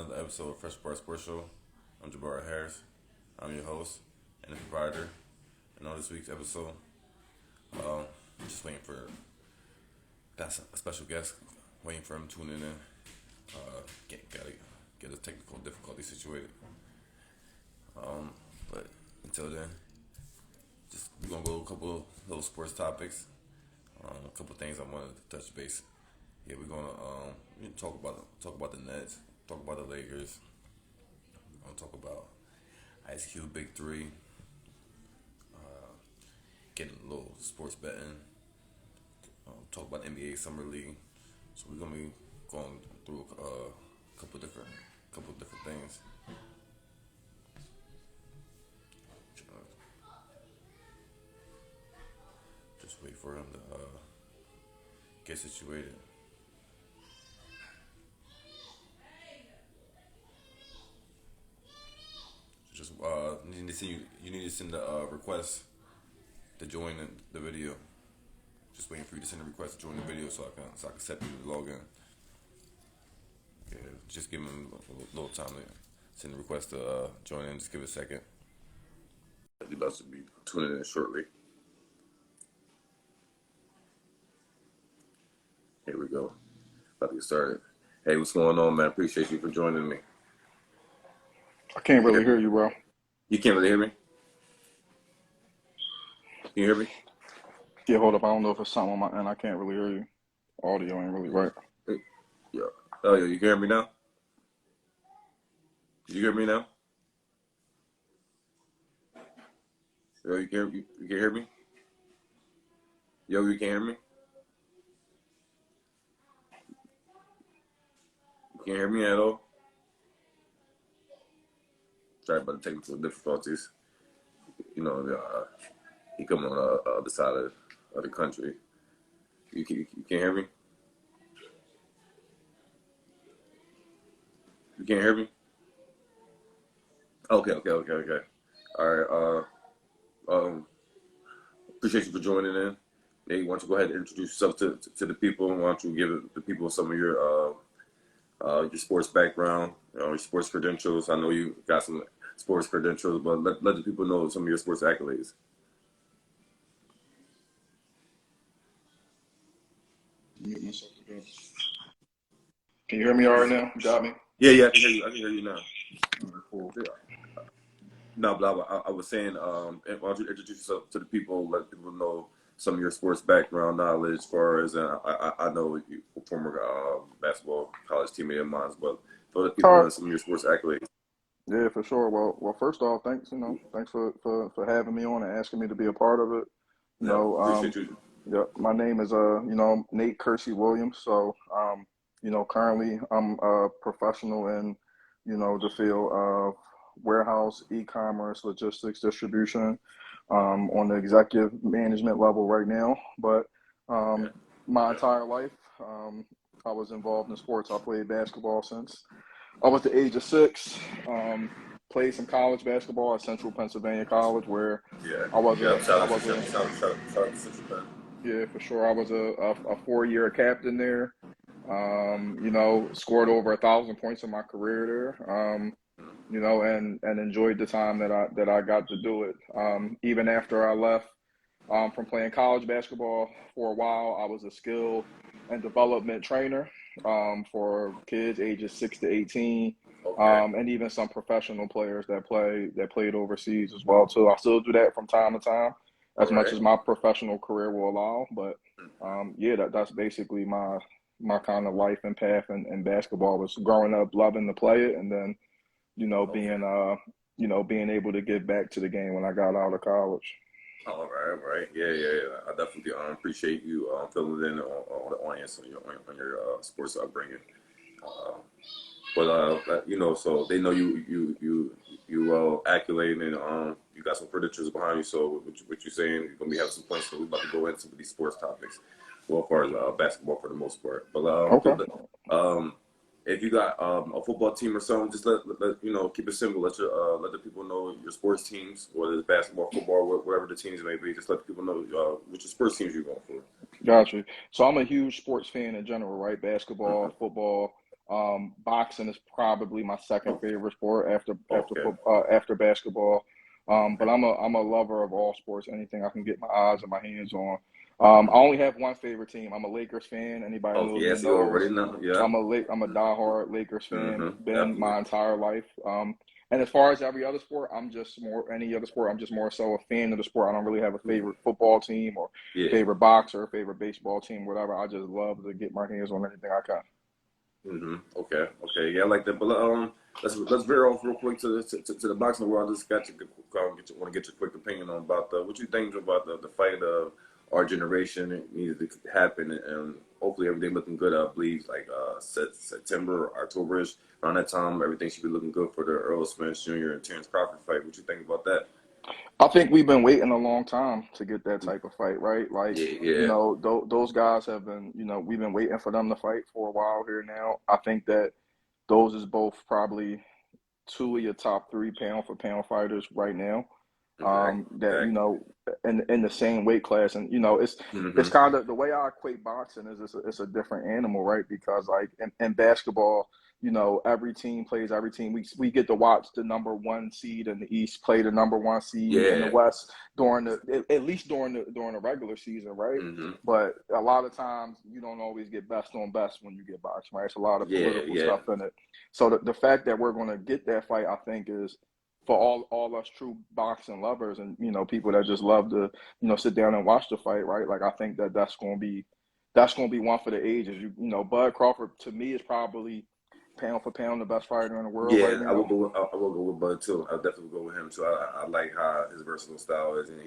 another episode of Fresh Bar Sports Show. I'm Jabbar Harris. I'm your host and the proprietor. And on this week's episode, I'm just waiting for that's a special guest. Waiting for him tuning in. Gotta get a technical difficulty situated. But until then, just we're gonna go a couple of little sports topics. A couple things I wanted to touch base. Yeah, we're gonna talk about the Nets, talk about the Lakers. We're gonna talk about Ice Cube Big Three, getting a little sports betting. Talk about NBA Summer League. So we're gonna be going through a couple different things. Just wait for him to get situated. Just you need to send a request to join the video. Just waiting for you to send a request to join the video so I can set you to log in. Yeah, just give him a little time to send a request to join in. Just give it a second. You're about to be tuning in shortly. Here we go. About to get started. Hey, what's going on, man? Appreciate you for joining me. I can't really hear you, bro. You can't really hear me? Can you hear me? Yeah, hold up. I don't know if it's something on my end. I can't really hear you. Audio ain't really right. Yeah. Oh, yeah. You can hear me now? Did you hear me now? Yo, you can hear me? Yo, you can hear me? You can't hear me at all? Sorry about the technical difficulties. You know, he come on the other side of the country. You can't hear me? You can't hear me? Okay. All right. Appreciate you for joining in. Hey, why don't you go ahead and introduce yourself to the people? Why don't you give the people some of your sports background, your sports credentials? I know you got some sports credentials, but let the people know some of your sports accolades. Can you hear me all right now? You got me? Yeah, I can hear you. I can hear you now. All right, cool. No, but I was saying, why don't you introduce yourself to the people, let people know some of your sports background knowledge, as far as I know you former basketball college teammate of mine, but let people All know right. some of your sports accolades. Yeah, for sure. Well, first off, thanks. Thanks for having me on and asking me to be a part of it. No, appreciate you. Yeah, my name is Nate Kersey Williams. So currently I'm a professional in the field of warehouse, e-commerce, logistics, distribution, on the executive management level right now. But Yeah. my entire life, I was involved in sports. I played basketball since I was the age of 6. Played some college basketball at Central Pennsylvania College, where Yeah. I was Yeah. a Shout I out to was a Central Penn. yeah, for sure. I was a 4-year captain there. Scored over 1,000 points in my career there. And enjoyed the time that I got to do it. Even after I left from playing college basketball for a while, I was a skill and development trainer for kids ages 6 to 18, Okay. and even some professional players that played overseas as well too. I still do that from time to time, All as much right. as my professional career will allow. But yeah, that's basically my kind of life and path in basketball, was growing up loving to play it, and then Okay. being able to get back to the game when I got out of college. All right. Yeah. I definitely appreciate you filling in on the audience on your sports upbringing. Uh, so they know you accolade, and you got some credentials behind you. So what you saying, you're gonna be having some points. So we're about to go into some of these sports topics. Well, as far as basketball for the most part, but Okay. if you got a football team or something, just let keep it simple. Let the people know your sports teams, whether it's basketball, football, whatever the teams may be. Just let the people know which sports teams you're going for. Gotcha. So I'm a huge sports fan in general, right? Mm-hmm. Basketball, football. Boxing is probably my second favorite sport Okay. after basketball. But I'm a lover of all sports, anything I can get my eyes and my hands on. I only have one favorite team. I'm a Lakers fan. Anybody Okay. knows me Yes, you already knows know. Yeah. I'm a diehard Lakers fan. Been Definitely. my entire life. And as far as every other sport, I'm just more any other sport. I'm just more so a fan of the sport. I don't really have a favorite football team or Yeah. favorite boxer, favorite baseball team, whatever. I just love to get my hands on anything I can. Okay. Okay. Yeah, I like that. But let's veer off real quick to the boxing world. I just got you. Want to get your quick opinion on about what you think about the fight of our generation. It needs to happen, and hopefully everything looking good. I believe like September, Octoberish around that time, everything should be looking good for the Earl Spence Jr. and Terrence Crawford fight. What you think about that? I think we've been waiting a long time to get that type of fight, right? Like, Yeah. Yeah. those guys have been, we've been waiting for them to fight for a while here now. I think that those is both probably two of your top three pound for pound fighters right now. Exactly. That Exactly. in the same weight class, and it's Mm-hmm. kind of the way I equate boxing is it's a different animal, right? Because like in basketball, every team plays every team. We get to watch the number one seed in the East play the number one seed in the Yeah. West during at least during the regular season, right? Mm-hmm. But a lot of times you don't always get best on best when you get boxing, right? It's a lot of Yeah. political Yeah. stuff in it. So the fact that we're going to get that fight, I think, is for all us true boxing lovers and people that just love to sit down and watch the fight, right? Like I think that that's going to be one for the ages. Bud Crawford to me is probably pound for pound the best fighter in the world right Yeah, I will now. go. I will go with Bud too. I'll definitely go with him too. I like how his versatile style is, and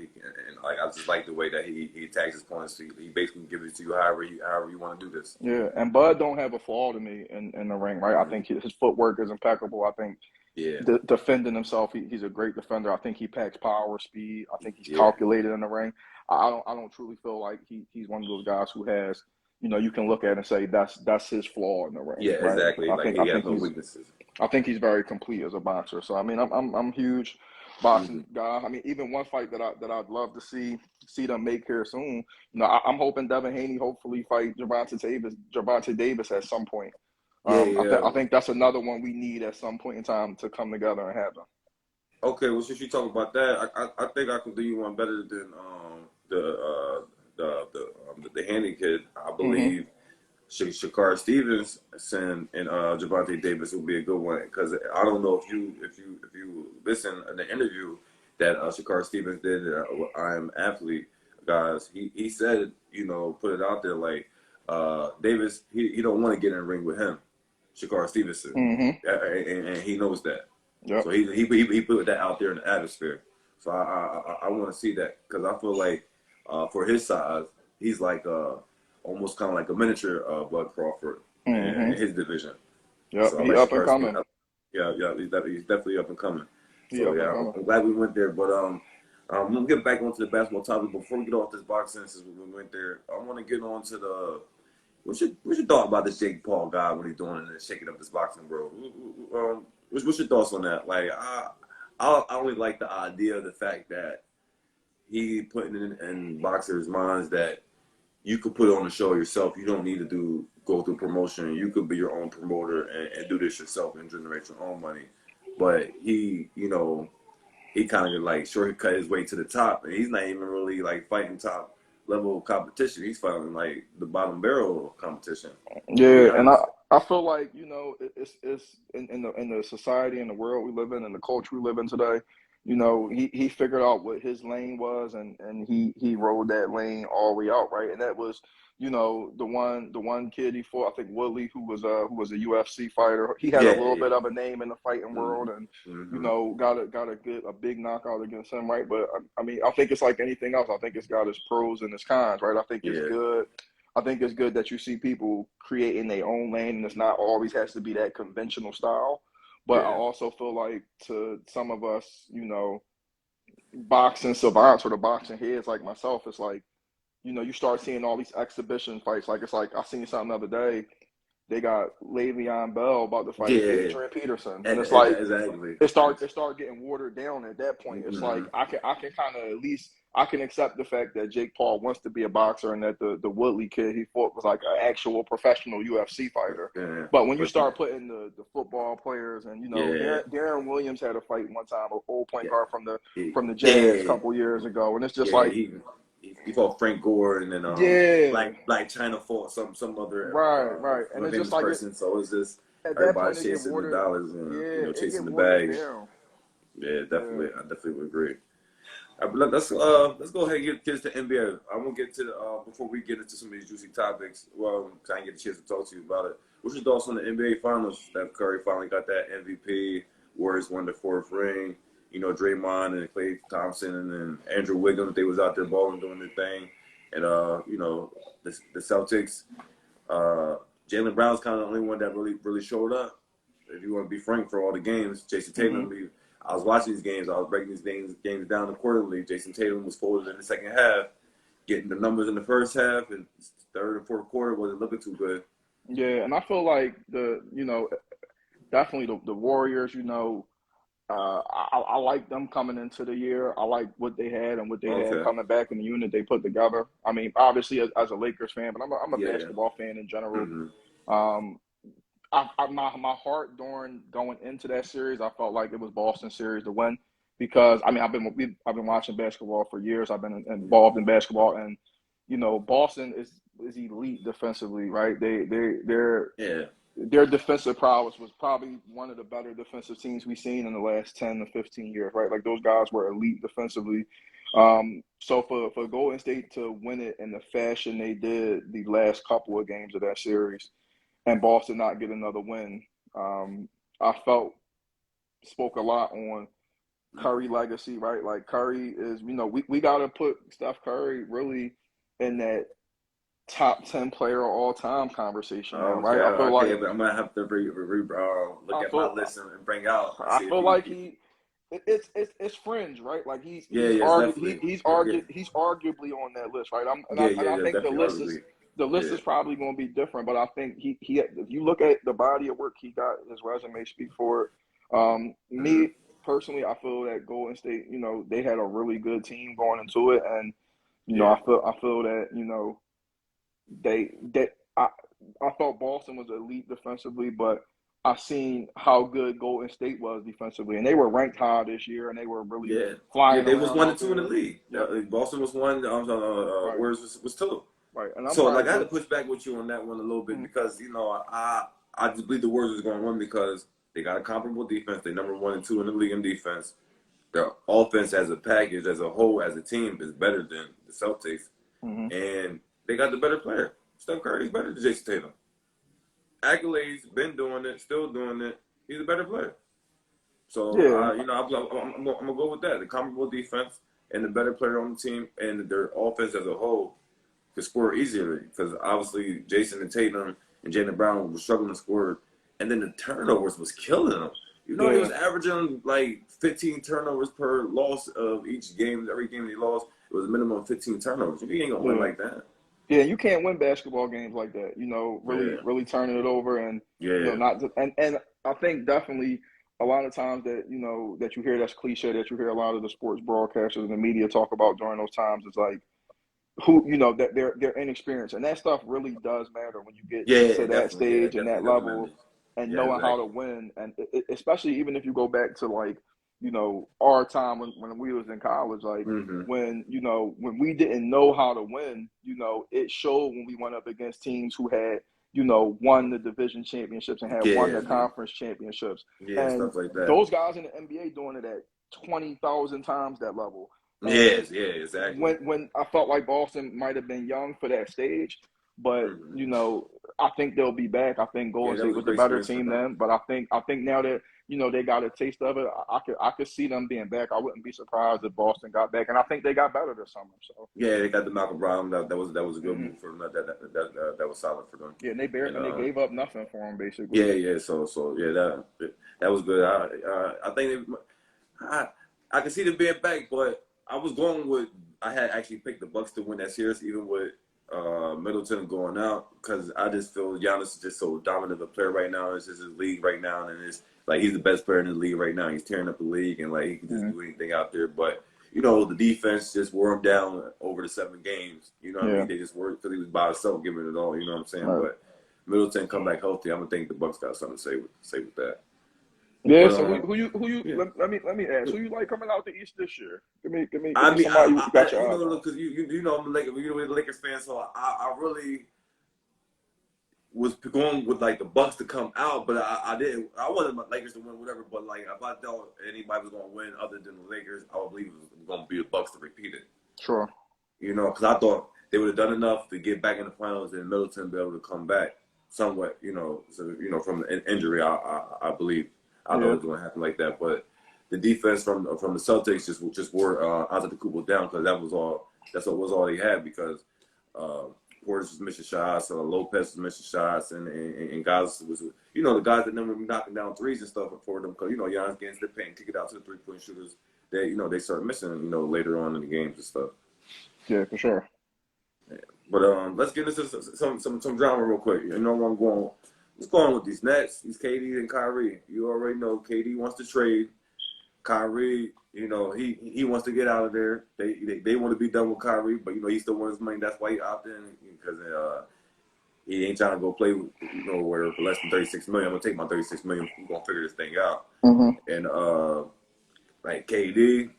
like I just like the way that he attacks his opponents. He basically gives it to you however you want to do this. Yeah, and Bud don't have a flaw to me in the ring, right? I Hmm. think his footwork is impeccable. I think Yeah, defending himself, he's a great defender. I think he packs power, speed. I think he's yeah, calculated in the ring. I don't truly feel like he's one of those guys who has, you can look at and say that's his flaw in the ring, yeah. right? Exactly. I Like think he I has think no he's weaknesses. I think he's very complete as a boxer. So I mean, I'm huge Hmm. boxing guy. I mean, even one fight that I'd love to see them make here soon. I'm hoping Devin Haney hopefully fight Gervonta Davis at some point. Yeah, I yeah. think that's another one we need at some point in time to come together and have them. Okay. Well, since you talk about that, I think I can do you one better than the Handy kid. I Hmm. believe Shakar Stevens and Javante Davis would be a good one because I don't know if you listen in the interview that Shakar Stevens did. I am athlete, guys. He said put it out there like Davis he don't want to get in the ring with him, Shakar Stevenson, Hmm. and he knows that. Yep. So he put that out there in the atmosphere. So I want to see that because I feel like for his size he's like almost kind of like a miniature Bud Crawford in Hmm. his division. Yep. So I He like up and Shakar. coming. Yeah, yeah, he's definitely up and coming. He So up and yeah, coming. I'm glad we went there. But we'll get back onto the basketball topic. Before we get off this boxing, since we went there, I want to get on to the what's your thought about the Jake Paul guy what he's doing and shaking up this boxing world? What's your thoughts on that? Like I only like the idea of the fact that he putting in boxers' minds that you could put on a show yourself. You don't need to go through promotion. You could be your own promoter and do this yourself and generate your own money. But he kind of like shortcut his way to the top, and he's not even really like fighting top level competition. He's fighting like the bottom barrel competition. To Yeah, be and I honest. I feel like it's in the society and the world we live in and the culture we live in today. He figured out what his lane was and he rode that lane all the way out, right? And that was the one kid he fought, I think Woodley, who was a UFC fighter. He had a Yeah, little yeah. bit of a name in the fighting Mm-hmm. world and Mm-hmm. got a big knockout against him, right? But I mean, I think it's like anything else. I think it's got its pros and its cons, right? Yeah, I think it's good that you see people creating their own lane, and it's not always has to be that conventional style. But I yeah, also feel like to some of us, boxing savants or the boxing heads like myself, it's like, you start seeing all these exhibition fights. Like it's like I seen something the other day. They got Le'Veon Bell about to fight yeah. Adrian Peterson, and it's like Exactly. it start getting watered down at that point. It's like Mm-hmm. I can kind of at least I can accept the fact that Jake Paul wants to be a boxer and that the Woodley kid he fought was like an actual professional UFC fighter. Yeah. But when you start putting the football players and Yeah. Darren Williams had a fight one time, an old point guard from the Jazz a Yeah. couple years ago, and it's just Yeah, like he fought Frank Gore, and then yeah, Black China fought some other right, and it's famous just like person. So it's just at that everybody point it get chasing the watered, dollars and yeah, chasing the watered bags. down. Yeah, definitely, I definitely would agree. But let's go ahead and get to NBA. I won't get to before we get into some of these juicy topics. Well, I didn't get a chance to talk to you about it. What's your thoughts on the NBA Finals? Steph Curry finally got that MVP. Warriors won the 4th ring. You know, Draymond and Klay Thompson and then Andrew Wiggins, they was out there balling, doing their thing. And, you know, the Celtics, Jaylen Brown's kind of the only one that really showed up. If you want to be frank, for all the games, Jason Tatum, I was watching these games. I was breaking these games down accordingly. Jason Tatum was folded in the second half, getting the numbers in the first half, and third and fourth quarter wasn't looking too good. Yeah, and I feel like definitely the Warriors, I like them coming into the year. I like what they had and what they had coming back in the unit they put together. I mean, obviously as a Lakers fan, but I'm a basketball fan in general. My heart during going into that series, I felt like it was Boston's series to win because I mean I've been watching basketball for years. I've been involved in basketball, and Boston is elite defensively, right? Their defensive prowess was probably one of the better defensive teams we've seen in the last 10 to 15 years, right? Like those guys were elite defensively. So for Golden State to win it in the fashion they did the last couple of games of that series and Boston not get another win, I felt spoke a lot on Curry legacy, right? Like Curry is, we got to put Steph Curry really in that top 10 player of all time conversation, now, right? I feel like but I'm gonna have to look at my list and bring out. I feel like it's fringe, right? Like he's arguably on that list, right? I think the list is probably going to be different, but I think he if you look at the body of work he got, his resume speak for it. Me personally, I feel that Golden State, they had a really good team going into it, and I feel that I thought Boston was elite defensively, but I seen how good Golden State was defensively, and they were ranked high this year, and they were really flying. They was 1 and 2 in the league. Yep. Boston was 1. Warriors was 2. Right, and I had to push back with you on that one a little bit because I just believe the Warriors was going to win because they got a comparable defense. They number 1 and 2 in the league in defense. Their offense as a package, as a whole, as a team, is better than the Celtics, and they got the better player. Steph Curry's better than Jason Tatum. Accolades, been doing it, still doing it. He's a better player. So, I'm gonna go with that. The comparable defense and the better player on the team, and their offense as a whole could score easier because obviously Jason and Tatum and Jaylen Brown were struggling to score, and then the turnovers was killing them. He was averaging like 15 turnovers per loss of each game. Every game he lost, it was a minimum of 15 turnovers. You ain't gonna win like that. Yeah, you can't win basketball games like that. Really turning it over and and I think definitely a lot of times that that you hear that's cliche that you hear a lot of the sports broadcasters and the media talk about during those times is like who that they're inexperienced, and that stuff really does matter when you get to that stage and that level and knowing how to win, and especially even if you go back to like our time when we was in college, like when we didn't know how to win, it showed when we went up against teams who had won the division championships and had won the conference championships. And stuff like that. Those guys in the NBA doing it at 20,000 times that level. And exactly. When I felt like Boston might have been young for that stage, but I think they'll be back. I think Golden State was the better team then, but I think now that they got a taste of it, I could see them being back. I wouldn't be surprised if Boston got back, and I think they got better this summer. So they got the Malcolm Brown. That was a good move for them. That was solid for them. Yeah, and they gave up nothing for him basically. So that was good. I think I can see them being back, but I was going with I had actually picked the Bucks to win that series, even with Middleton going out, because I just feel Giannis is just so dominant of a player right now. It's just his league right now, and it's like he's the best player in the league right now. He's tearing up the league, and like he can just do anything out there. But the defense just wore him down over the 7 games. You know what I Yeah. mean? They just were because he was by himself giving it all. You know what I'm saying? Right. But Middleton come back healthy. I'm gonna think the Bucks got something to say with that. Yeah. But So who you yeah. let me ask, who you like coming out the East this year? Give me I mean, somebody you got your eye on. look, because I'm a Lakers fan, so I really was going with like the Bucks to come out, but I didn't. I wanted my Lakers to win, whatever. But like, if I thought anybody was going to win other than the Lakers, I would believe it was going to be the Bucks to repeat it. Sure. Because I thought they would have done enough to get back in the finals and Middleton be able to come back somewhat. From the injury, I believe I thought it was going to happen like that. But the defense from the Celtics just wore Antetokounmpo down because that's what was all they had because. Portis was missing shots, Lopez was missing shots, and guys was the guys that never knocking down threes and stuff for them because Giannis gets the paint, kick it out to the 3-point shooters. They start missing later on in the games and stuff. Yeah, for sure. Yeah. But let's get into some drama real quick. You know where I'm going. What's going on with these Nets, these KD and Kyrie? You already know KD wants to trade. Kyrie, he wants to get out of there. They want to be done with Kyrie, but he still wants his money. That's why he opted in because he ain't trying to go play where for less than $36 million. I'm gonna take my $36 million. We're gonna figure this thing out. Mm-hmm. And like KD,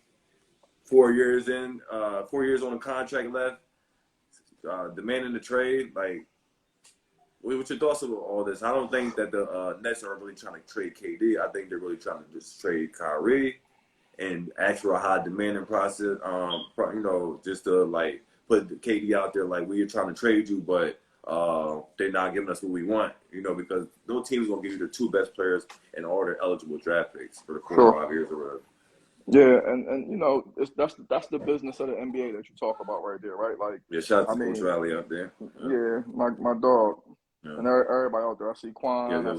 4 years in, 4 years on the contract left, demanding the trade. Like, what's your thoughts on all this? I don't think that the Nets are really trying to trade KD. I think they're really trying to just trade Kyrie and ask for a high demanding process. Just to like put the KD out there like we are trying to trade you, but they're not giving us what we want. Because no team's gonna give you the 2 best players and all their eligible draft picks for the 4 or 5 years or whatever. Yeah, and that's the business of the NBA that you talk about right there, right? Like, yeah, shout out to Coach Riley out there. Yeah, my dog, and everybody out there. I see Quan, I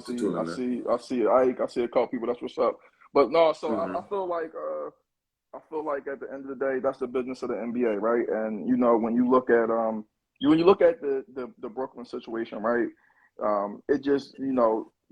see Ike, I see a couple people. That's what's up. But no, so I feel like at the end of the day, that's the business of the NBA, right? And when you look at the Brooklyn situation, right? It just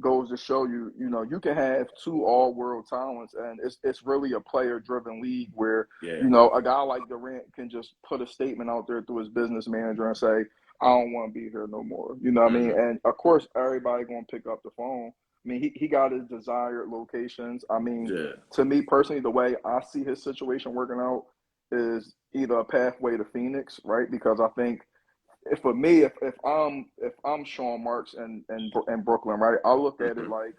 goes to show you you can have 2 all-world talents, and it's really a player-driven league where a guy like Durant can just put a statement out there through his business manager and say, I don't want to be here no more. You know what I mean? And of course, everybody gonna pick up the phone. I mean, he got his desired locations. I mean, to me personally, the way I see his situation working out is either a pathway to Phoenix, right? Because I think for me, if I'm Sean Marks and Brooklyn, right, I look at it like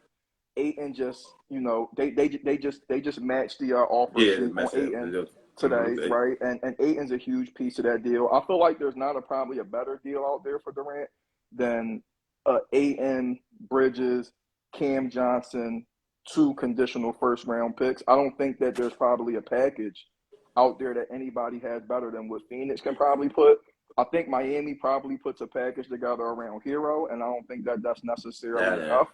Ayton just they just matched the offer sheet on Ayton today, right? And Ayton's a huge piece of that deal. I feel like there's probably a better deal out there for Durant than Ayton, Bridges, Cam Johnson, 2 conditional first-round picks. I don't think that there's probably a package out there that anybody has better than what Phoenix can probably put. I think Miami probably puts a package together around Hero, and I don't think that that's necessarily enough,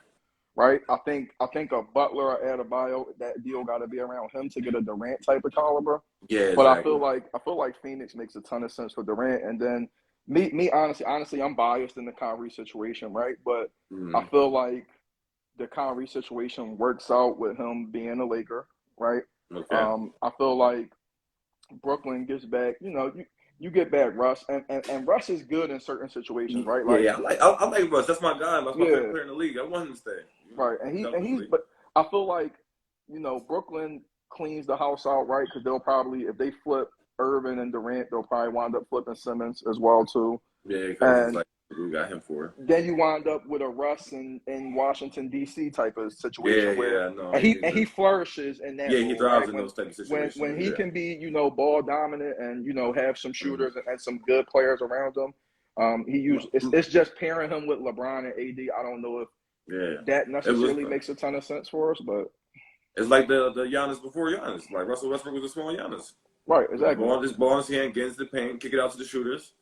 right? I think a Butler or Adebayo, that deal got to be around him to get a Durant type of caliber. Yeah, but exactly. I feel like Phoenix makes a ton of sense for Durant, and then me honestly, I'm biased in the Kyrie situation, right? But I feel like the Kyrie situation works out with him being a Laker, right? Okay. I feel like Brooklyn gets back, you get back Russ, and Russ is good in certain situations, right? Like, I like Russ. That's my guy. That's my favorite player in the league. I want him to stay. Right, but I feel like Brooklyn cleans the house out, right? Because they'll probably, if they flip Irvin and Durant, they'll probably wind up flipping Simmons as well too. Yeah, because it's like we got him for. Then you wind up with a Russ in Washington D.C. type of situation he flourishes in that. Yeah, he thrives in those type of situations. When he can be ball dominant and have some shooters and some good players around him. It's just pairing him with LeBron and AD. I don't know if that necessarily makes a ton of sense for us, but it's like the Giannis before Giannis. Like Russell Westbrook was a small Giannis. Right, exactly. Ball in his hand, get into the paint, kick it out to the shooters.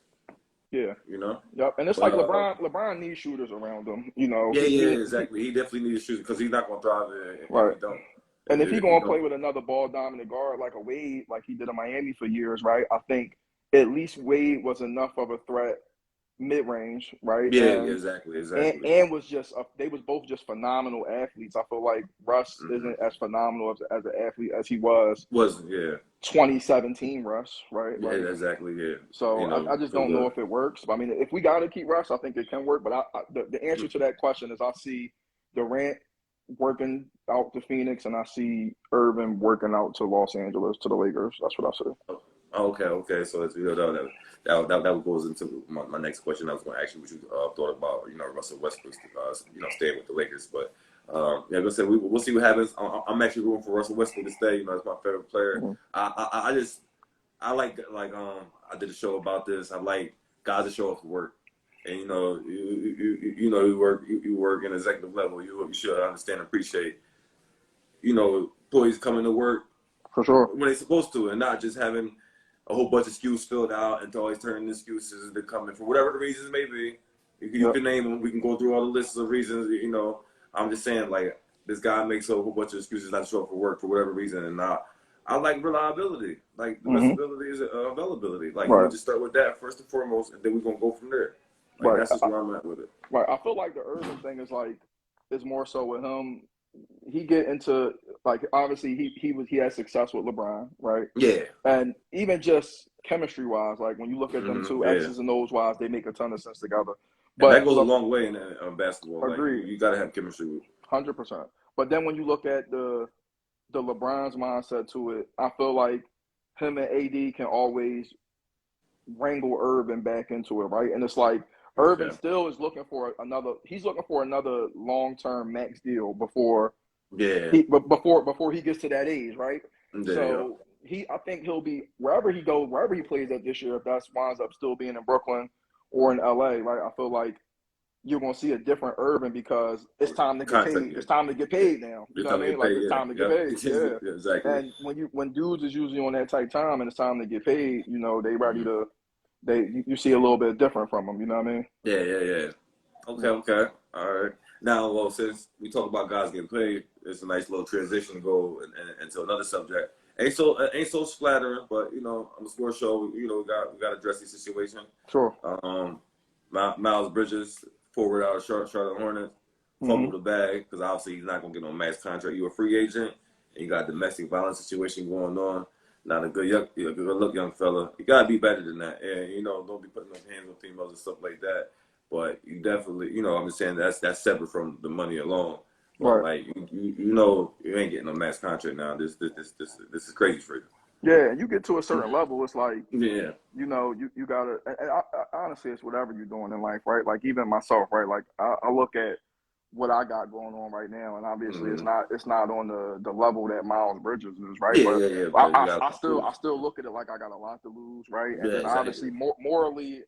Yeah. Yep. And it's like LeBron needs shooters around him, Yeah, exactly. He definitely needs shooters because he's not going to thrive if he don't. And if he's going to play with another ball-dominant guard like a Wade, like he did in Miami for years, right, I think at least Wade was enough of a threat mid range, right? Yeah, exactly, exactly. And was just they was both just phenomenal athletes. I feel like Russ Hmm. isn't as phenomenal as an athlete as he was Wasn't, yeah, 2017 Russ, right? yeah, Like, exactly, yeah. so You know, I just so don't know the if it works. But I mean, if we got to keep Russ, I think it can work. But the answer to that question is I see Durant working out to Phoenix, and I see Irvin working out to Los Angeles to the Lakers. That's what I see. okay, okay. So it's, that goes into my next question. I was going to ask you what you thought about, Russell Westbrook, staying with the Lakers. But yeah, like I said, we'll see what happens. I'm actually rooting for Russell Westbrook to stay. It's my favorite player. Mhm. I like I did a show about this. I like guys that show up for work, and you work in executive level. You should understand and appreciate employees coming to work For sure. when they're supposed to, and not just having a whole bunch of excuses filled out and always turning excuses to come in for whatever the reasons may be. You Yep. can name them. We can go through all the lists of reasons. I'm just saying, like, this guy makes a whole bunch of excuses not to show up for work for whatever reason, and I like reliability. Like, the best Hmm. ability is availability. Like, Right. just start with that first and foremost, and then we're gonna go from there. Like, Right. that's just where I'm at with it. Right. I feel like the Irvin thing is more so with him. He get into like obviously he had success with LeBron, right? Yeah. And even just chemistry wise, like when you look at them two Yeah. X's and O's wise, they make a ton of sense together. And that But goes a look, long way in basketball. Like, agreed, you gotta have chemistry with. 100%. But then when you look at the LeBron's mindset to it, I feel like him and AD can always wrangle Irvin back into it, right? And it's like Irvin Okay. still is looking for another. He's looking for another long term max deal before Yeah. before he gets to that age, right? There you go. So I think he'll be wherever he goes, wherever he plays at this year. If that winds up still being in Brooklyn or in LA, right? I feel like you're gonna see a different Irvin because it's time to get Contract paid. year. It's time to get Yeah. paid now. You It's know what time I to mean? get Like paid. it's time to get Yeah. paid. Yeah. Yeah. Exactly. And when dudes is usually on that tight time and it's time to get paid, they ready Hmm. to you see a little bit different from them. You know what I mean? Yeah. Okay. Okay. All right. Now, well, since we talk about guys getting paid, it's a nice little transition to go into another subject. Ain't so flattering, but on the sports show, we got to address the situation. Sure. Miles Bridges, forward out of Charlotte Hornets, Mm-hmm. fumbled the bag because obviously he's not gonna get no max contract. You're a free agent, and you got a domestic violence situation going on. Not a good look, young fella. You gotta be better than that, and don't be putting up hands on females and stuff like that. But you definitely, I'm just saying that's separate from the money alone. But Right. like you ain't getting no max contract now. This is crazy for you. Yeah, and you get to a certain level, it's like Yeah. you gotta. And honestly, it's whatever you're doing in life, right? Like even myself, right? Like I look at what I got going on right now, and obviously Hmm. it's not on the level that Miles Bridges is, right? Yeah, But yeah, yeah. But you got I still look at it like I got a lot to lose, right? And yeah, then exactly. obviously morally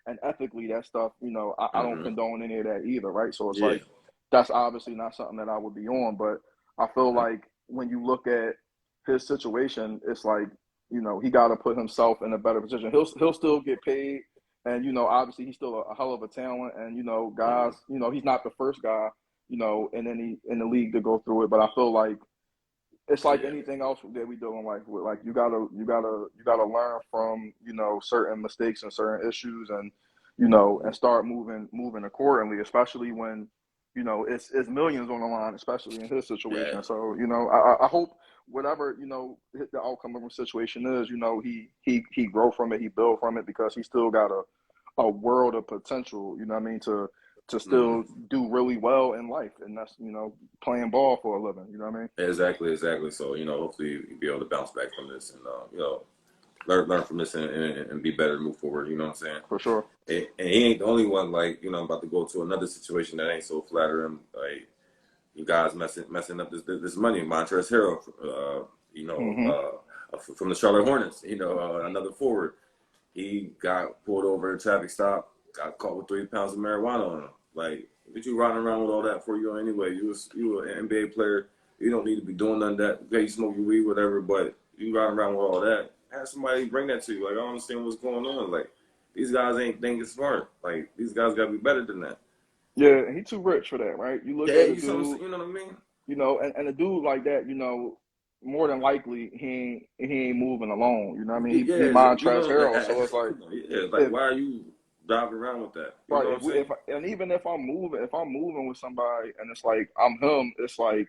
and ethically, that stuff, I don't Hmm. condone any of that either, right? So it's Yeah. like that's obviously not something that I would be on, but I feel Hmm. like when you look at his situation, it's like he got to put himself in a better position. He'll still get paid, and obviously he's still a hell of a talent, and Hmm. guys, he's not the first guy, in the league to go through it. But I feel like it's like Yeah. anything else that we do in life. With like you gotta learn from certain mistakes and certain issues, and and start moving accordingly, especially when it's millions on the line, especially in his Yeah. situation. So I hope whatever the outcome of the situation is, he grow from it, he build from it, because he still got a world of potential. You know what I mean, to Hmm. still do really well in life, and that's playing ball for a living. You know what I mean? Exactly. Exactly. So hopefully you'll be able to bounce back from this, and learn from this, and be better to move forward. You know what I'm saying? For sure. And he ain't the only one. Like about to go to another situation that ain't so flattering. Like you guys messing up this money. Montrezl Harrell, Hmm. from the Charlotte Hornets. Another forward. He got pulled over at a traffic stop. Got caught with 3 pounds of marijuana on him. Like, what you riding around with all that for? You anyway? You were an NBA player. You don't need to be doing none of that. Okay, you smoke your weed, whatever. But you riding around with all that. Have somebody bring that to you. Like, I don't understand what's going on. Like, these guys ain't thinking smart. Like, these guys got to be better than that. Yeah, and he too rich for that, right? You look Yeah, at a you dude, know what I mean? and a dude like that, more than likely he ain't moving alone. You know what I mean? He Yeah, Montrezl like, Harrell, so it's like yeah, like if why are you driving around with that. You Right. know what I'm saying? And even if I'm moving with somebody, and it's like I'm him, it's like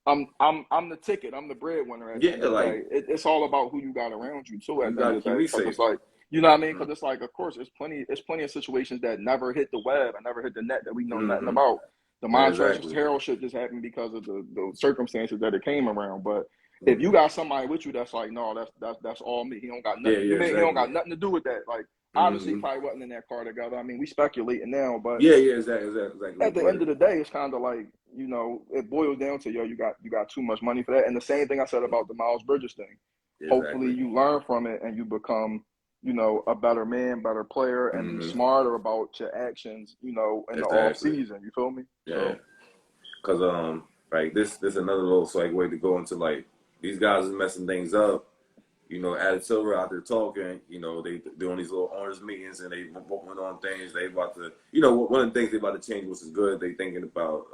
I'm the ticket. I'm the breadwinner at the Yeah, end of the day. like It's all about who you got around you too. you At the end gotta of the keep day, me because safe. it's like, you know what I mean? Mm-hmm. Because it's like, of course, it's plenty of situations that never hit the web and never hit the net that we know nothing Mm-hmm. about. The Yeah, Montrezl exactly. Harrell shit just happened because of the circumstances that it came around. But if you Mm-hmm. got somebody with you that's like, no, that's all me. He don't got Yeah, nothing. yeah, He don't exactly. got nothing to do with that. Like, obviously, he Mm-hmm. probably wasn't in that car together. I mean, we speculating now, but Yeah, yeah, exactly. at the end of the day, it's kind of like, it boils down to, you got too much money for that. And the same thing I said about the Miles Bridges thing. Hopefully, Exactly. you learn from it and you become, a better man, better player, and be Mm-hmm. smarter about your actions, in the off Exactly. season. You feel me? Yeah. So, Cause like this another little segue to go into like these guys is messing things up. You know, Adam Silver out there talking. You know, they doing these little owners meetings and they went on things. They about to, one of the things they about to change, which is good. They thinking about,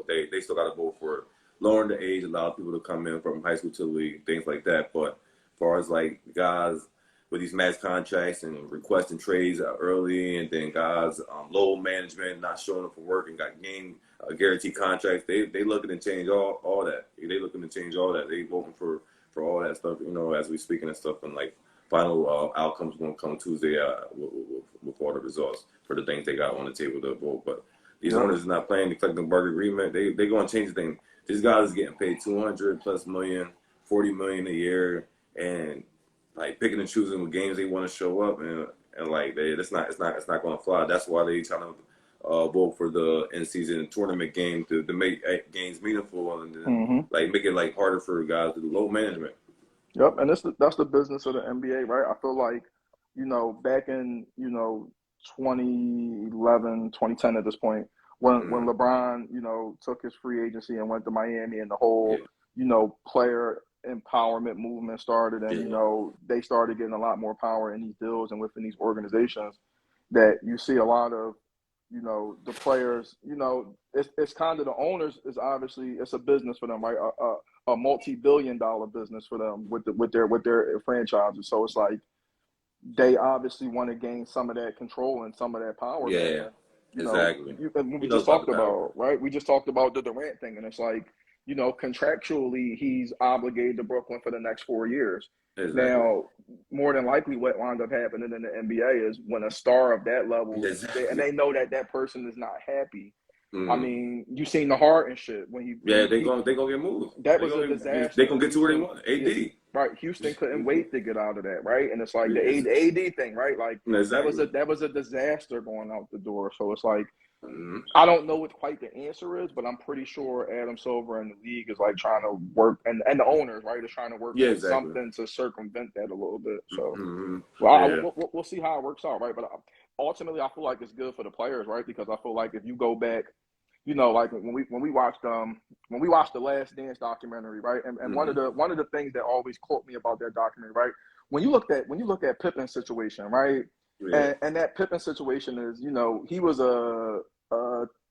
they still got to vote for lowering the age, allow people to come in from high school to the league, things like that. But as far as like guys with these max contracts and requesting trades early, and then guys low management not showing up for work and got game guaranteed contracts, they looking to change all that. They looking to change all that. They voting for all that stuff, as we speaking and stuff, and like final outcomes going to come Tuesday with all the results for the things they got on the table to vote. But these yep. owners is not playing the collective bargaining agreement. They going to change the thing. These guys is getting paid $200+ million, $40 million a year, and like picking and choosing what games they want to show up, and like it's not going to fly. That's why they trying to vote for the in-season tournament game to make games meaningful, and then Mm-hmm. like make it like harder for guys to do low management. Yep. And that's the business of the NBA, right? I feel like, back in, 2011, 2010 at this point, when Mm, LeBron, took his free agency and went to Miami, and the whole, yeah, player empowerment movement started, and, yeah, they started getting a lot more power in these deals and within these organizations, that you see a lot of, the players, it's kind of, the owners is obviously, it's a business for them, right? A multi-billion-dollar business for them with their franchises. So it's like they obviously want to gain some of that control and some of that power back. yeah, And exactly. and we He knows just about the talked power. about, right? We just talked about the Durant thing, and it's like, contractually he's obligated to Brooklyn for the next 4 years. Exactly. Now, more than likely, what wound up happening in the NBA is when a star of that level, and Exactly. they know that person is not happy. I Mm. mean, you seen the Harden shit when Yeah, he they gonna get moved. that was a They disaster. gonna get to where they Houston, want. yeah, AD. right. Houston couldn't wait to get out of that, right? And it's like the Yes, AD thing, right? Like exactly. that was a disaster going out the door. So it's like, Mm. I don't know what quite the answer is, but I'm pretty sure Adam Silver and the league is like trying to work, and the owners, right, is trying to work Yeah, on exactly. something to circumvent that a little bit. So, Mm-hmm. well, Yeah. we'll see how it works out, right? But ultimately, I feel like it's good for the players, right? Because I feel like if you go back, like when we watched the Last Dance documentary, right? And Mm-hmm. one of the things that always caught me about that documentary, right? When you look at Pippen's situation, right? Yeah. And that Pippen situation is, he was a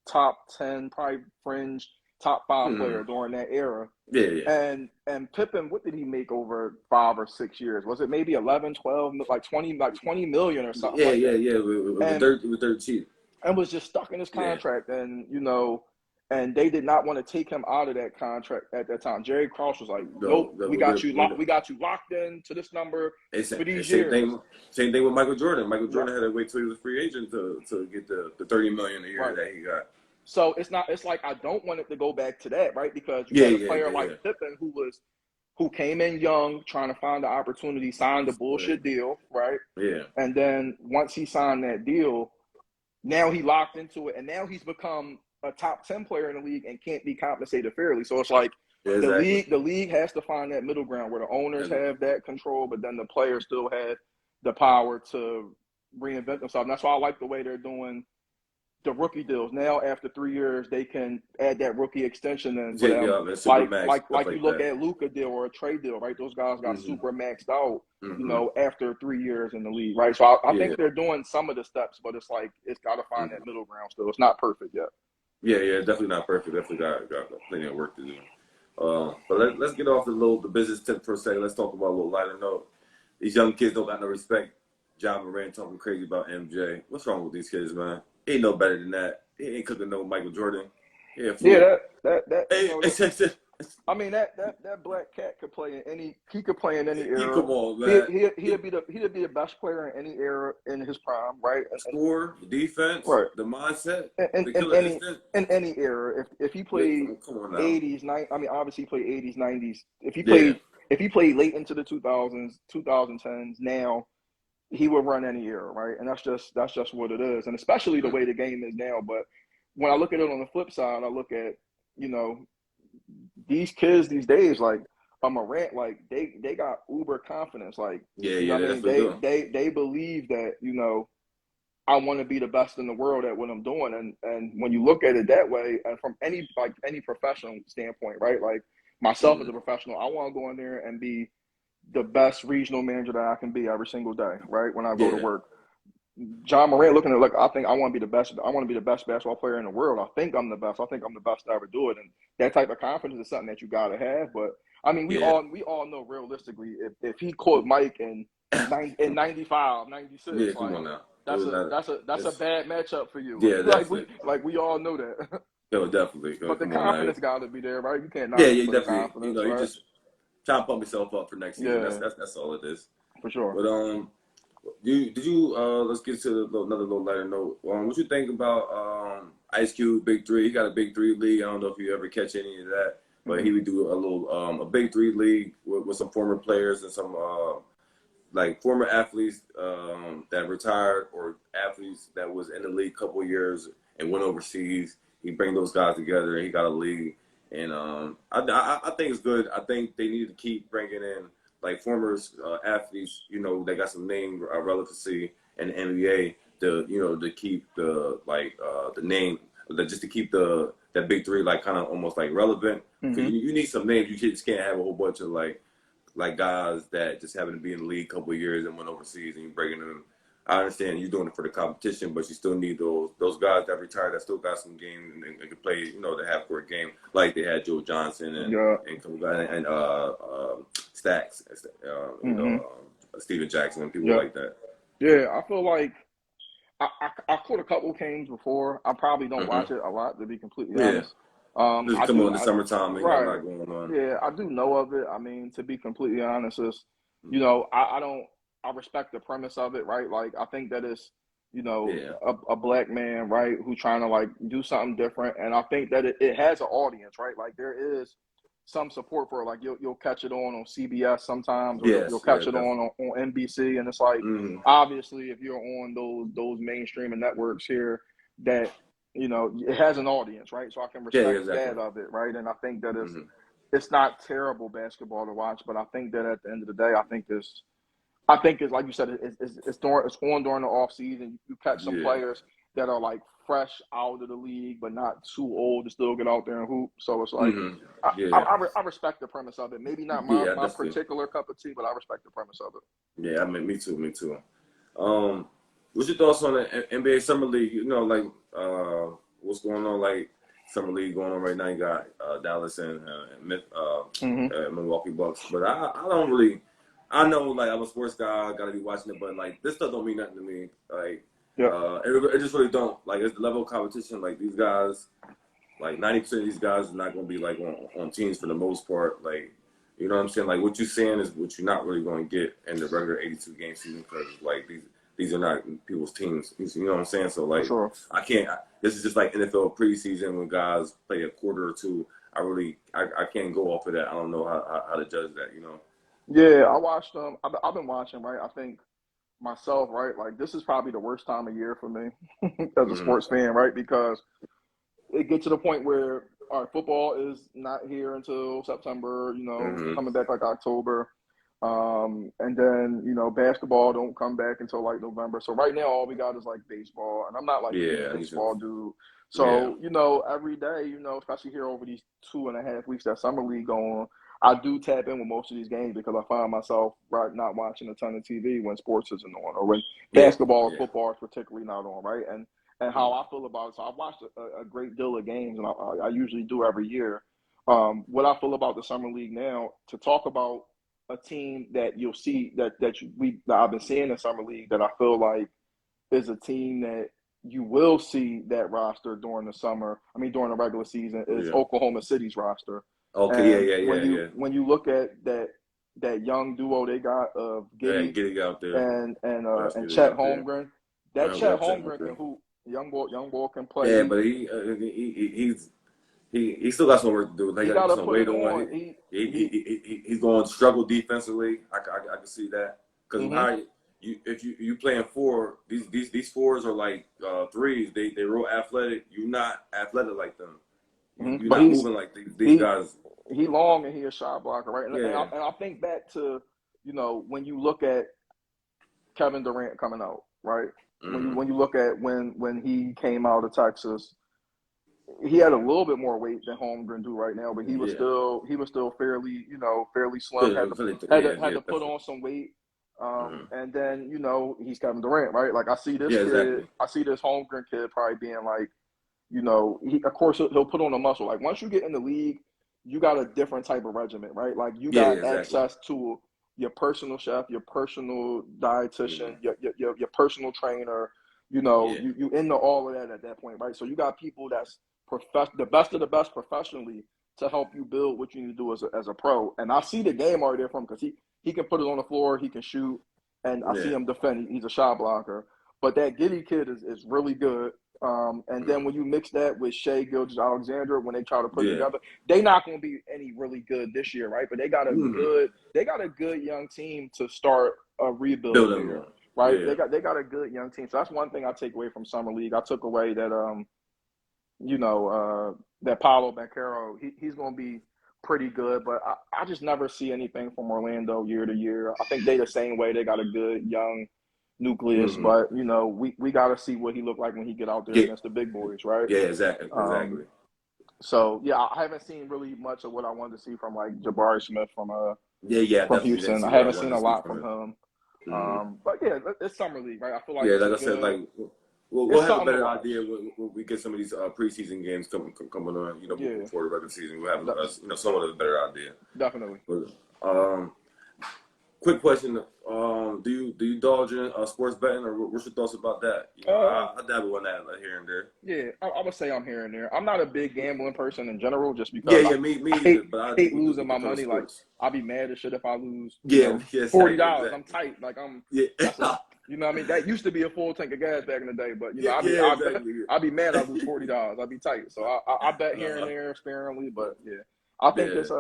top 10, probably fringe top 5 Mm-hmm. player during that era. Yeah, yeah. And Pippen, what did he make over 5 or 6 years? Was it maybe 11, 12, like 20 million or something Yeah, like yeah, that? yeah. And It was dirt cheap. was just stuck in his Yeah. contract, and they did not want to take him out of that contract at that time. Jerry Krause was like, "Nope, we got you locked in to this number for these years." Same thing with Michael Jordan. Michael Yep. Jordan had to wait till he was a free agent to get the $30 million a year Right. that he got. So it's like, I don't want it to go back to that, right? Because you Yeah, had a yeah, player yeah, like Pippen who came in young, trying to find the opportunity, signed a bullshit deal, right? yeah. And then once he signed that deal, now he locked into it, and now he's become a top 10 player in the league and can't be compensated fairly. So it's like Yeah, exactly. the league has to find that middle ground where the owners have that control, but then the players still have the power to reinvent themselves. And that's why I like the way they're doing the rookie deals. Now, after 3 years, they can add that rookie extension in for them. Yeah, super max, Like you look that. at Luka deal or a trade deal, right? Those guys got super maxed out, Mm-hmm. after 3 years in the league, right? So I Yeah. think they're doing some of the steps, but it's like, it's got to find that middle ground still. It's not perfect yet. Yeah, definitely not perfect. Definitely got plenty of work to do. But let's get off the business tip for a second. Let's talk about a little lighter note. These young kids don't got no respect John Moran talking crazy about MJ. What's wrong with these kids, man? He ain't no better than that. He ain't cooking no Michael Jordan. Yeah, Yeah, fool. Hey, I mean that black cat could play in any. He could play in any he era. come on, man. He'd be the best player in any era in his prime, right? Score, the defense, Right. the mindset, the In killer instinct. any era. If he Yeah, played come on now. 80s, I mean obviously he played 80s, 90s. If he played late into the 2000s, 2010s, now he would run any era, right? And that's just what it is, and especially the way the game is now. But when I look at it on the flip side, I look at, you know, these kids these days, like Morant, like they got uber confidence, like you know what I mean, they believe that, you know, I want to be the best in the world at what I'm doing, and when you look at it that way, and from any professional standpoint, right? Like myself as a professional, I want to go in there and be the best regional manager that I can be every single day, right? When I go to work. John Morant looking at it like, I think I want to be the best. I want to be the best basketball player in the world. I think I'm the best. I think I'm the best to ever do it. And that type of confidence is something that you gotta have. But I mean, we all know realistically, if he caught Mike in 95, 96, yeah, come on now. That's a bad matchup for you. Yeah, like we all know that. Yo, definitely. But the confidence got to be there, right? You can't not. Yeah, you definitely. confidence, you know, right? You just try to pump yourself up for next season. That's all it is. For sure. But did you let's get to another little lighter note. What you think about Ice Cube Big Three? He got a Big Three league. I don't know if you ever catch any of that, but he would do a little a Big Three league with some former players and some like former athletes that retired or athletes that was in the league a couple of years and went overseas. He bring those guys together and he got a league. And I think it's good. I think they need to keep bringing in like former athletes, you know, they got some name relevancy in the NBA to keep the the name, just to keep that Big Three like kind of almost like relevant. Mm-hmm. You need some names. You just can't have a whole bunch of like guys that just happen to be in the league a couple of years and went overseas and you bringing them. I understand you're doing it for the competition, but you still need those guys that retired that still got some game and can play, you know, the half court game like they had Joe Johnson and Stacks, you know, Steven Jackson and people like that. Yeah, I feel like I caught a couple games before. I probably don't watch it a lot, to be completely honest. Just come on in the summertime and got a lot going on. Yeah, I do know of it. I mean, to be completely honest, is you know, I respect the premise of it, right? Like, I think that it's, you know, a black man, right, who's trying to, like, do something different. And I think that it has an audience, right? Like, there is some support for it. Like, you'll catch it on CBS sometimes, or you'll catch it on NBC. And it's like, obviously, if you're on those mainstream networks here, that, you know, it has an audience, right? So I can respect that of it, right? And I think that it's not terrible basketball to watch, but I think that at the end of the day, I think it's like you said, it's on during the off season. You catch some players that are like fresh out of the league, but not too old to still get out there and hoop. So it's like I respect the premise of it. Maybe not my particular cup of tea, but I respect the premise of it. Yeah, I mean, me too. What's your thoughts on the NBA Summer League? You know, like what's going on? Like Summer League going on right now. You got Dallas and Milwaukee Bucks, but I don't really. I know, like, I'm a sports guy, I gotta be watching it, but like this stuff don't mean nothing to me. Like, it just really don't. Like, it's the level of competition. Like, these guys, like 90% of these guys are not gonna be like on teams for the most part. Like, you know what I'm saying? Like, what you're saying is what you're not really gonna get in the regular 82 game season because like these are not people's teams. You know what I'm saying? So like, I can't. This is just like NFL preseason when guys play a quarter or two. I can't go off of that. I don't know how to judge that. You know. Yeah, I watched them. I've been watching, right? I think myself, right? Like, this is probably the worst time of year for me as a sports fan, right? Because it gets to the point where football is not here until September, you know, coming back like October. And then, you know, basketball don't come back until like November. So right now, all we got is like baseball. And I'm not like a baseball dude. So, you know, every day, you know, especially here over these 2.5 weeks that Summer League going on, I do tap in with most of these games because I find myself not watching a ton of TV when sports isn't on, or when basketball or football is particularly not on, right? And how I feel about it. So I've watched a great deal of games, and I usually do every year. What I feel about the Summer League now, to talk about a team that you'll see that I've been seeing in summer league that I feel like is a team that you will see that roster during the summer. I mean, during the regular season is Yeah. Oklahoma City's roster. Okay. And Yeah. when you look at that young duo they got of Yeah. Giddy Get it out there. and Let's get it Chet out there. Holmgren, that Yeah, Chet Chet Holmgren Holmgren. can hoop. Young boy can play. Yeah, but he still got some work to do. Like, He got to got put to some put it weight on. on. He's going to struggle defensively. I can see that because Mhm. how if you playing four, these fours are like threes. They real athletic. You're not athletic like them. Mhm. You're But not moving like these guys. he long and he a shot blocker, right? Yeah. And I think back to, when you look at Kevin Durant coming out, right? Mhm. When you look at when he came out of Texas, he had a little bit more weight than Holmgren do right now, but he was still fairly slim. Had to put on some weight. And then he's Kevin Durant, right? Like I see this kid, exactly. I see this Holmgren kid probably being like, he of course he'll put on a muscle. Like once you get in the league, you got a different type of regimen, right? Like you got exactly. access to your personal chef, your personal dietitian, your personal trainer. You into all of that at that point, right? So you got people that's the best of the best professionally to help you build what you need to do as a pro. And I see the game already there from him because he can put it on the floor, he can shoot, and I see him defend. He's a shot blocker. But that Giddy kid is really good. And then when you mix that with Shea Gilgeous-Alexander, when they try to put it together, they not going to be any really good this year, right? But they got a good young team to start a rebuild there, right? Yeah. They got a good young team. So that's one thing I take away from summer league. I took away that that Paolo Banchero, he's going to be pretty good, but I just never see anything from Orlando year to year. I think they the same way. They got a good young nucleus, but we got to see what he looked like when he get out there against the big boys, right? Yeah, exactly. So I haven't seen really much of what I wanted to see from like Jabari Smith from Houston. I haven't seen a lot from him. But yeah, it's summer league, right? I feel like like I said, like we'll have a better idea when we get some of these preseason games coming on. Before the regular season, we'll have somewhat of a better idea. Definitely. But, quick question: do you indulge in sports betting, or what's your thoughts about that? I dabble in that here and there. Yeah, I would say I'm here and there. I'm not a big gambling person in general, just because. Me I either. But I hate losing my money. Like I'll be mad as shit if I lose. $40. Exactly. I'm tight. Like I'm. Yeah. You know what I mean? That used to be a full tank of gas back in the day, but I'd be mad I lose $40. I'd be tight. So I bet here and there sparingly, but yeah. I think it's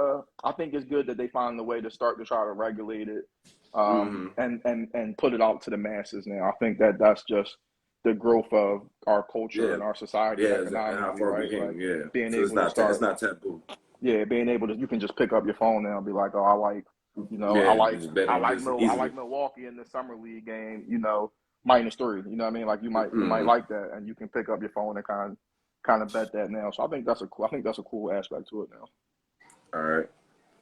good that they find a way to start to try to regulate it, and put it out to the masses now. I think that's just the growth of our culture and our society economically, right? Like being able to start. It's not taboo. Yeah, being able to, you can just pick up your phone now and be like, oh, I like Milwaukee in the summer league game, -3. You know what I mean? Like you might like that, and you can pick up your phone and kind of bet that now. So I think that's a cool aspect to it now. All right.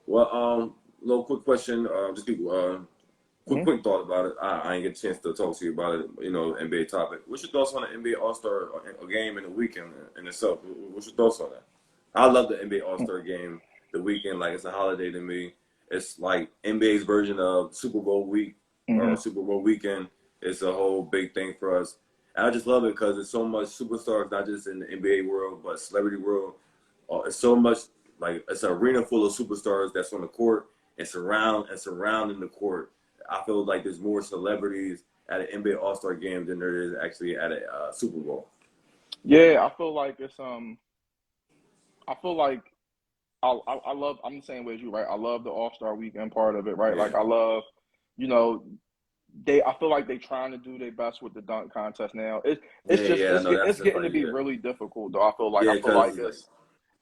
Well, little quick question. Just quick thought about it. I ain't get a chance to talk to you about it. NBA topic. What's your thoughts on the NBA All-Star game in the weekend in itself? What's your thoughts on that? I love the NBA All-Star game. The weekend, like it's a holiday to me. It's like NBA's version of Super Bowl week or Super Bowl weekend. It's a whole big thing for us. And I just love it because there's so much superstars, not just in the NBA world, but celebrity world. It's so much, like it's an arena full of superstars that's on the court and surrounding the court. I feel like there's more celebrities at an NBA All-Star game than there is actually at a Super Bowl. Yeah, I feel like it's I'm the same way as you, right? I love the All-Star weekend part of it, right? Yeah. Like I love, I feel like they trying to do their best with the dunk contest now. It's getting to be really difficult though. I feel like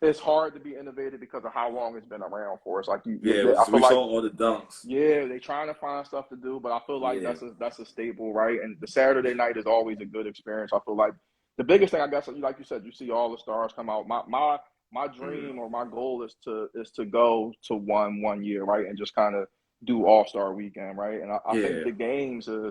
it's hard to be innovative because of how long it's been around for. It's like we saw all the dunks. Yeah, they trying to find stuff to do, but I feel like that's a staple, right? And the Saturday night is always a good experience. I feel like the biggest thing, I guess, like you said, you see all the stars come out. My dream or my goal is to go to one year, right, and just kind of do All-Star weekend, right? And I think the games I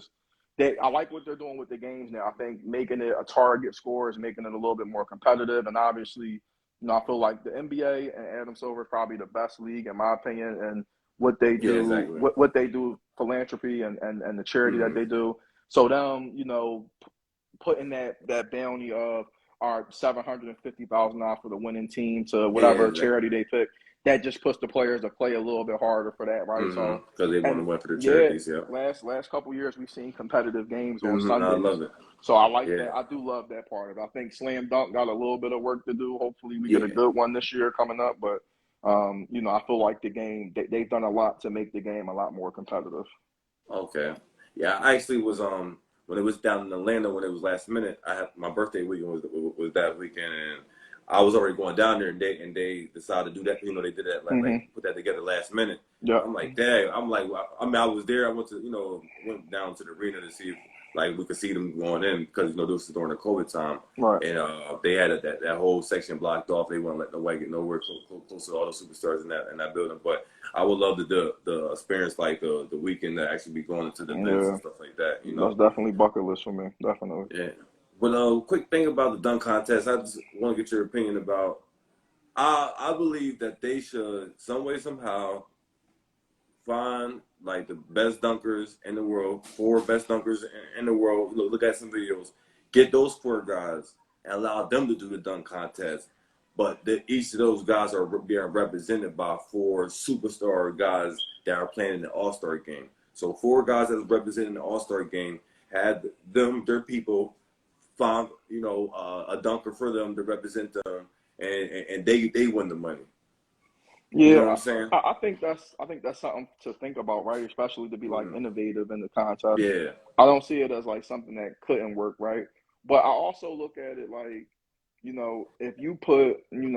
like what they're doing with the games now. I think making it a target score is making it a little bit more competitive, and obviously, I feel like the NBA and Adam Silver is probably the best league in my opinion, and what they Yeah, do, exactly. what they do, philanthropy and the charity that Mm-hmm. they do. So them, putting that bounty of our $750,000 for the winning team to Yeah, whatever exactly. charity they pick, that just puts the players to play a little bit harder for that, right? Mm-hmm. So, Because they want to and win for the yeah, charities. Yeah. last couple years we've seen competitive games on Mm-hmm. I Sundays. love it. So I like Yeah. that. I do love that part of it. I think Slam Dunk got a little bit of work to do. Hopefully we get a Yeah. good one this year coming up. But I feel like the game they've done a lot to make the game a lot more competitive. Okay. Yeah, I actually was when it was down in Atlanta when it was last minute. I had my birthday weekend was that weekend, and I was already going down there, and they decided to do that. They did that like Mm-hmm. put that together last minute. Yeah. I'm like, dang. I'm like, I mean, I was there. I went to went down to the arena to see if like we could see them going in because this was during the COVID time, Right. and they had that whole section blocked off. They wouldn't let nobody get nowhere close to all the superstars in that building, but. I would love to do the experience like the weekend to actually be going into the events and Yeah. stuff like that. That's definitely bucket list for me. Definitely. Yeah. But quick thing about the dunk contest, I just want to get your opinion about. I believe that they should some way somehow find like the best dunkers in the world, 4 best dunkers in the world. Look at some videos, get those 4 guys and allow them to do the dunk contest. But each of those guys are being represented by 4 superstar guys that are playing in the All-Star game. So 4 guys that are representing the All-Star game had their people find a dunker for them to represent them, and they win the money. You know what Yeah, I'm saying? I think that's something to think about, right? Especially to be like Mm-hmm. innovative in the contest. Yeah. I don't see it as like something that couldn't work, right? But I also look at it like, if you put, in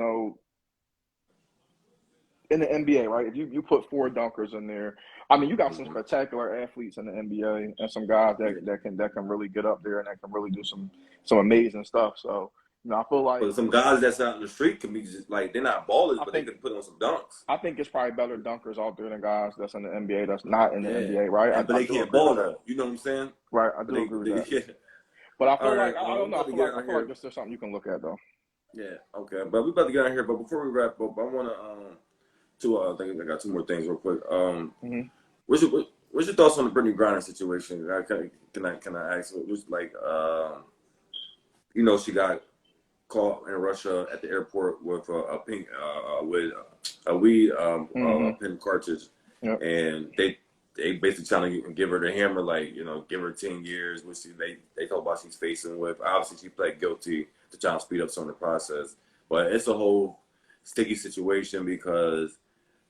the NBA, right? If you put 4 dunkers in there, I mean, you got some Mm-hmm. spectacular athletes in the NBA and some guys Yeah. that can really get up there and that can really do some amazing stuff. So, I feel like But some guys that's out in the street can be just like they're not ballers, I but they think can put on some dunks. I think it's probably better dunkers out there than guys that's in the NBA that's not in the Yeah, NBA, right? but I they do can't agree with ball that. though. You know what I'm saying? Right, I But do agree with that. yeah. But I All feel right, like I we don't know. about to get out I feel like here. this is something you can look at though. Yeah, okay, but we about to get out here. But before we wrap up, I want to I think I got 2 more things real quick. Hmm. What's your thoughts on the Brittany Griner situation? Can I ask? What's like she got caught in Russia at the airport with a pink with a weed Hmm. pen cartridge, Yep. and they basically trying to give her the hammer, like give her 10 years, which they talk about she's facing with. Obviously, she pled guilty to trying to speed up some of the process, but it's a whole sticky situation because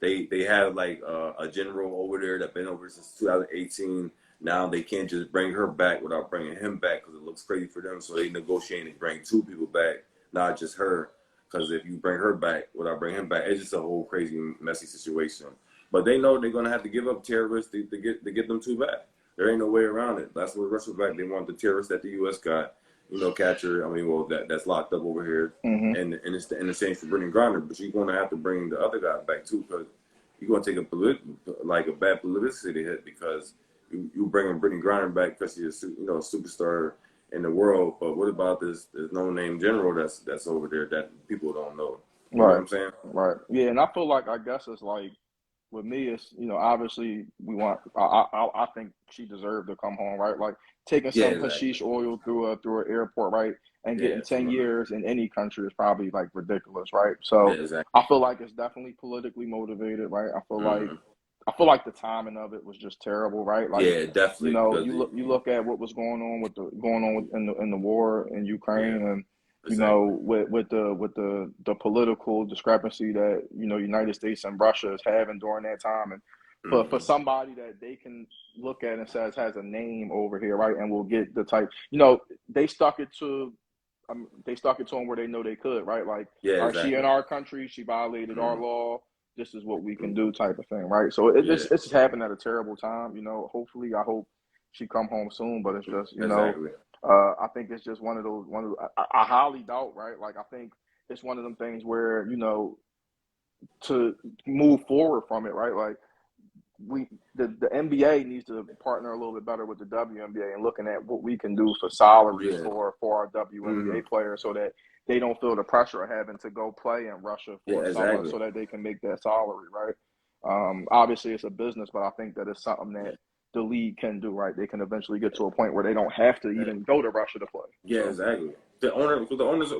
they have like a general over there that been over since 2018. Now they can't just bring her back without bringing him back because it looks crazy for them. So they negotiate and bring 2 people back, not just her. Because if you bring her back without bringing him back, it's just a whole crazy, messy situation. But they know they're gonna have to give up terrorists to get them 2 back. There ain't no way around it. That's what Russia back. They want the terrorists that the U.S. got, capture. I mean, well, that's locked up over here, Hmm. and it's the same for Brittany Griner. But you're gonna have to bring the other guy back too, because you're gonna take a bad publicity hit because you bringing Brittany Griner back because she's a superstar in the world. But what about this no name general that's over there that people don't know? You know what Right. I'm saying? Right. Yeah, and I feel like I guess it's like with me, it's obviously we want. I think she deserved to come home, right? Like taking Yeah, some exactly. hashish oil through an airport, right, and Yeah, getting 10 years in any country is probably like ridiculous, right? yeah, So exactly. I feel like it's definitely politically motivated, right? Mm-hmm. I feel like the timing of it was just terrible, right? Like Yeah, definitely. Because you look at what was going on in the war in yeah, Ukraine and exactly. with the political discrepancy that United States and Russia is having during that time, and for Mm-hmm. somebody that they can look at and says has a name over here, right, and will get the type, they stuck it to. They stuck it to them where they know they could, right? Like, Yeah, all right, she in exactly. our country, she violated our Mm-hmm. law. This is what we can Mm-hmm. do, type of thing, right? So Yeah, it's just happened at a terrible time. Hopefully, I hope she come home soon, but it's just, exactly. I think it's just I highly doubt, right? Like, I think it's one of them things where, to move forward from it, right? Like, the NBA needs to partner a little bit better with the WNBA and looking at what we can do for salaries Yeah. for our Mm-hmm. WNBA players so that they don't feel the pressure of having to go play in Russia Yeah, for a summer exactly. so that they can make that salary, right? Obviously, it's a business, but I think that it's something that the league can do. Right, they can eventually get to a point where they don't have to even go to Russia to play. Yeah, So, exactly. The owners,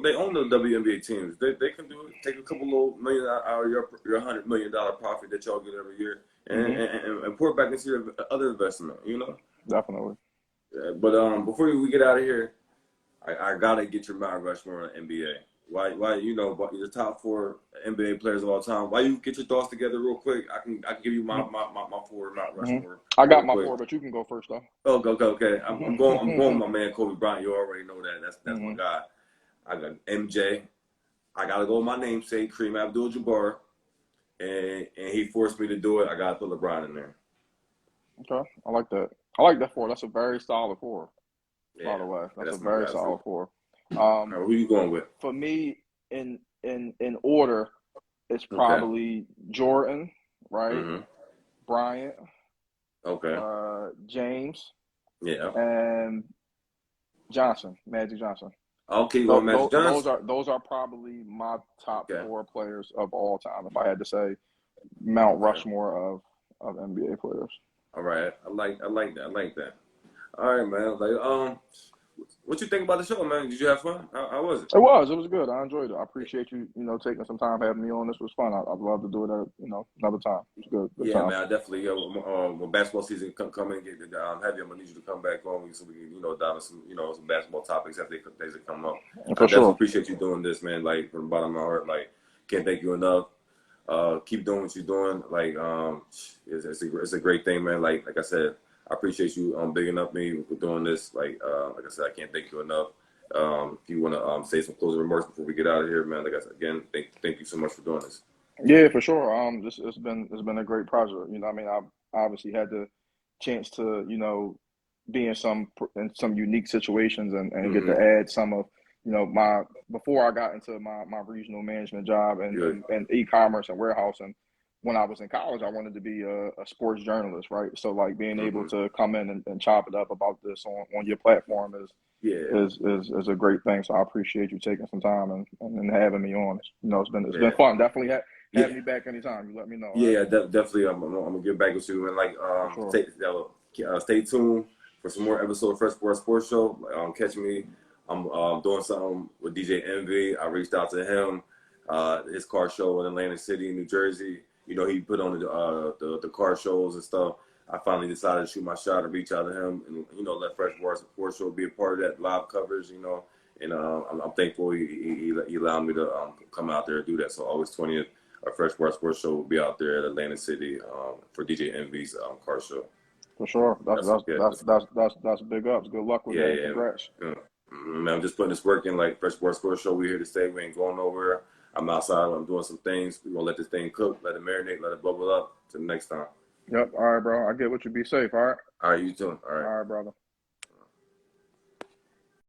they own the WNBA teams. They can do it. Take a couple little million out of your $100 million profit that y'all get every year, and pour it back into your other investment. You know. definitely. Yeah, but before we get out of here, I gotta get your Mount Rushmore on NBA. Why you know the top 4 NBA players of all time? Why you get your thoughts together real quick? I can give you my 4 Mount Rushmore. I got my quick. 4, but you can go first though. Oh, okay. I'm going with my man Kobe Bryant. You already know that. That's my guy. I got MJ. I gotta go with my namesake, Kareem Abdul-Jabbar, and he forced me to do it. I gotta put LeBron in there. Okay, I like that. I like that 4. That's a very solid 4. Yeah, by the way, that's a my very guy, solid 4. Right, who you going with? For me, in order, it's probably Jordan, right? Mm-hmm. Bryant, Okay. James, Yeah. and Johnson, Magic Johnson. Okay, well, Magic Johnson. Those are probably my top 4 players of all time. If I had to say Mount Rushmore of NBA players. All right, I like that. All right, man. Like, what you think about the show, man? Did you have fun? How was it? It was good. I enjoyed it. I appreciate you, taking some time having me on. This was fun. I'd love to do it at, another time. It's good. Yeah, time. man. I definitely. When basketball season come in, get heavy, I'm gonna need you to come back on so we can, dive into some, some basketball topics as they come up. I definitely appreciate you doing this, man. Like from the bottom of my heart, like can't thank you enough. Keep doing what you're doing. Like, it's a great thing, man. Like I said, I appreciate you bigging up me for doing this. Like I said, I can't thank you enough. If you want to say some closing remarks before we get out of here, man. Like I said, again, thank you so much for doing this. Yeah, for sure. It's been a great project. I've obviously had the chance to, be in some unique situations and get to add some of, before I got into my regional management job and e-commerce and warehousing. When I was in college, I wanted to be a sports journalist, right? So like being able to come in and chop it up about this on your platform is a great thing. So I appreciate you taking some time and having me on. It's been fun. Definitely have me back anytime. You let me know. Yeah, right? Definitely. I'm gonna get back with you and like stay tuned for some more episodes of Fresh Sports Show. Catch me. I'm doing something with DJ Envy. I reached out to him. His car show in Atlantic City, New Jersey. He put on the car shows and stuff. I finally decided to shoot my shot and reach out to him and, let Fresh Sports Show be a part of that live coverage, and I'm thankful he allowed me to come out there and do that. So August 20th, our Fresh Sports Show will be out there at Atlantic City for DJ Envy's car show. For sure. That's big ups. Good luck with that. Congrats. Yeah. Man, I'm just putting this work in like Fresh Sports Show. We're here to stay. We ain't going nowhere. I'm outside. I'm doing some things. We're going to let this thing cook, let it marinate, let it bubble up. Till next time. Yep. All right, bro. I get what you. Be safe. All right. All right, you too. All right. All right, brother.